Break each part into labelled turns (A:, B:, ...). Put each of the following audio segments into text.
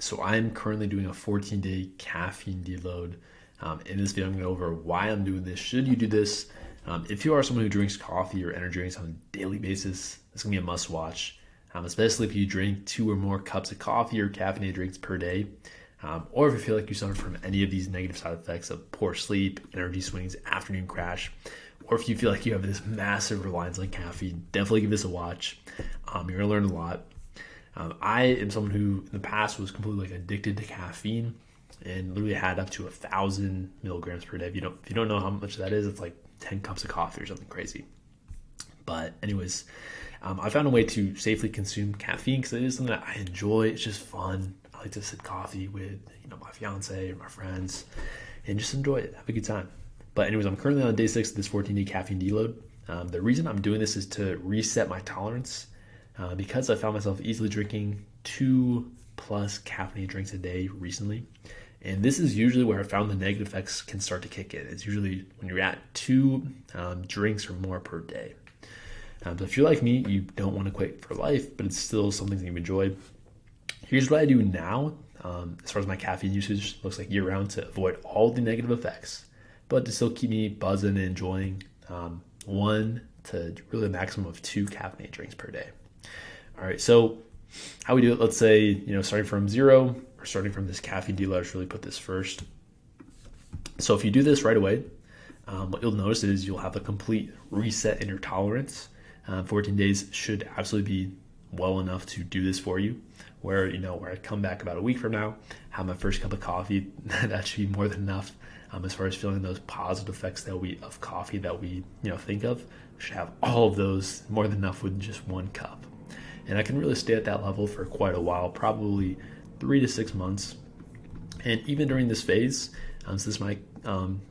A: So I'm currently doing a 14-day caffeine deload. In this video, I'm going to go over why I'm doing this. Should you do this? If you are someone who drinks coffee or energy drinks on a daily basis, it's going to be a must watch, especially if you drink 2 or more cups of coffee or caffeinated drinks per day, or if you feel like you suffer from any of these negative side effects of poor sleep, energy swings, afternoon crash, or if you feel like you have this massive reliance on caffeine, definitely give this a watch. You're going to learn a lot. I am someone who in the past was completely addicted to caffeine and literally had up to 1,000 milligrams per day. If you don't know how much that is, it's like 10 cups of coffee or something crazy. But anyways, I found a way to safely consume caffeine because it is something that I enjoy. It's just fun. I like to sip coffee with my fiance or my friends and just enjoy it, have a good time. But anyways, I'm currently on day 6 of this 14-day caffeine deload. The reason I'm doing this is to reset my tolerance because I found myself easily drinking 2+ caffeinated drinks a day recently. And this is usually where I found the negative effects can start to kick in. It's usually when you're at 2 drinks or more per day. So if you're like me, you don't want to quit for life, but it's still something that you enjoy. Here's what I do now as far as my caffeine usage looks like year round to avoid all the negative effects, but to still keep me buzzing and enjoying 1 to really a maximum of 2 caffeinated drinks per day. All right, so how we do it, let's say, starting from 0 or starting from this caffeine deload, I should really put this first. So if you do this right away, what you'll notice is you'll have a complete reset in your tolerance. 14 days should absolutely be well enough to do this for you. Where I come back about a week from now, have my first cup of coffee, that should be more than enough. As far as feeling those positive effects of coffee that we think of, we should have all of those more than enough with just 1 cup. And I can really stay at that level for quite a while, probably 3 to 6 months. And even during this phase, since my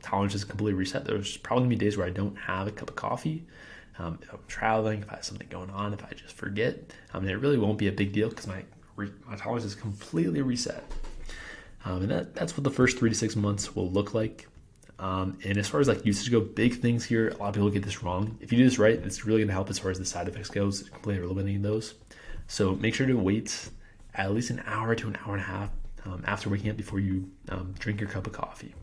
A: tolerance is completely reset, there's probably gonna be days where I don't have a cup of coffee. If I'm traveling, if I have something going on, if I just forget, it really won't be a big deal because my tolerance is completely reset. And that's what the first 3 to 6 months will look like. And as far as usage go, big things here, a lot of people get this wrong. If you do this right, it's really going to help as far as the side effects goes, completely eliminating those. So make sure to wait at least an hour to an hour and a half after waking up before you drink your cup of coffee.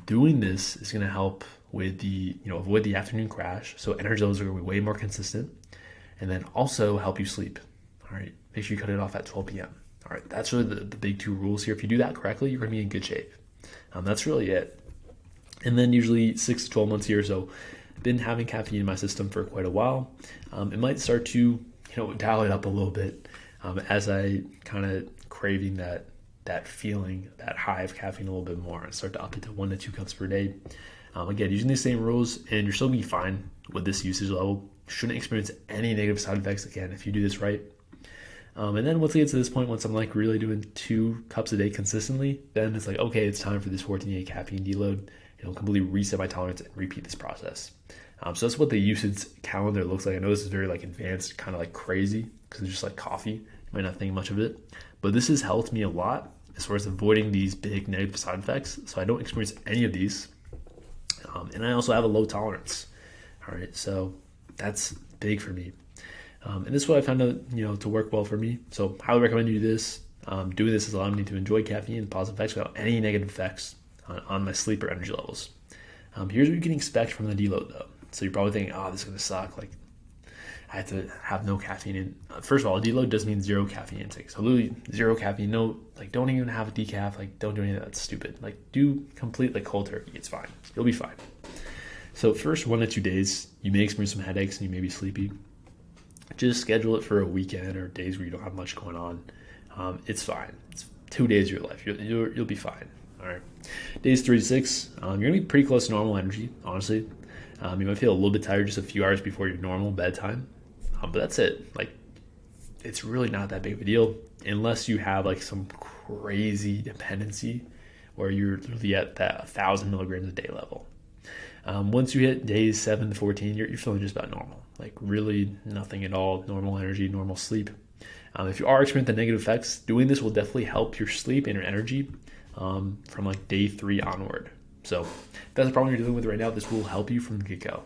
A: Doing this is going to help with avoid the afternoon crash. So energy levels are going to be way more consistent, and then also help you sleep. All right, make sure you cut it off at 12 p.m. All right, that's really the big 2 rules here. If you do that correctly, you're going to be in good shape. That's really it. And then usually 6 to 12 months here, so I've been having caffeine in my system for quite a while. It might start to dial it up a little bit as I kind of craving that feeling, that high of caffeine a little bit more, and start to up it to 1 to 2 cups per day. Again, using the same rules, and you're still going to be fine with this usage level. Shouldn't experience any negative side effects, again, if you do this right. And then once it gets to this point, once I'm really doing 2 cups a day consistently, then it's okay, it's time for this 14-day caffeine deload. It'll completely reset my tolerance and repeat this process. So that's what the usage calendar looks like. I know this is very advanced, kind of crazy, because it's just coffee. You might not think much of it, but this has helped me a lot as far as avoiding these big negative side effects. So I don't experience any of these. And I also have a low tolerance. All right, so that's big for me. And this is what I found to work well for me. So I highly recommend you do this. Doing this has allowed me to enjoy caffeine and positive effects without any negative effects on my sleep or energy levels. Here's what you can expect from the deload though. So you're probably thinking, this is going to suck. I have to have no caffeine in. First of all, a deload does mean 0 caffeine intake. So literally 0 caffeine, no, don't even have a decaf, don't do any of that. That's stupid. Do complete cold turkey. It's fine. You'll be fine. So first 1 to 2 days, you may experience some headaches and you may be sleepy. Just schedule it for a weekend or days where you don't have much going on. It's fine. It's 2 days of your life. You'll be fine. All right. Days 3 to 6, you're going to be pretty close to normal energy, honestly. You might feel a little bit tired just a few hours before your normal bedtime. But that's it. It's really not that big of a deal unless you have some crazy dependency where you're literally at that 1,000 milligrams a day level. Once you hit days 7 to 14, you're feeling just about normal. Really nothing at all, normal energy, normal sleep. If you are experiencing the negative effects, doing this will definitely help your sleep and your energy from day 3 onward. So if that's a problem you're dealing with right now, this will help you from the get-go.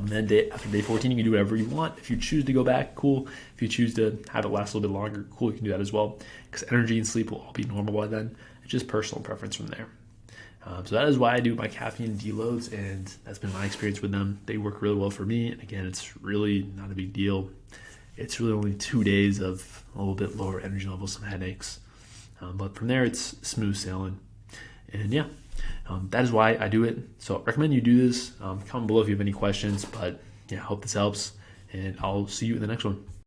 A: Then after day 14, you can do whatever you want. If you choose to go back, cool. If you choose to have it last a little bit longer, cool, you can do that as well. Because energy and sleep will all be normal by then. It's just personal preference from there. So that is why I do my caffeine deloads, and that's been my experience with them. They work really well for me. And again, it's really not a big deal. It's really only 2 days of a little bit lower energy levels, some headaches. But from there, it's smooth sailing. And yeah, that is why I do it. So I recommend you do this. Comment below if you have any questions. But yeah, I hope this helps. And I'll see you in the next one.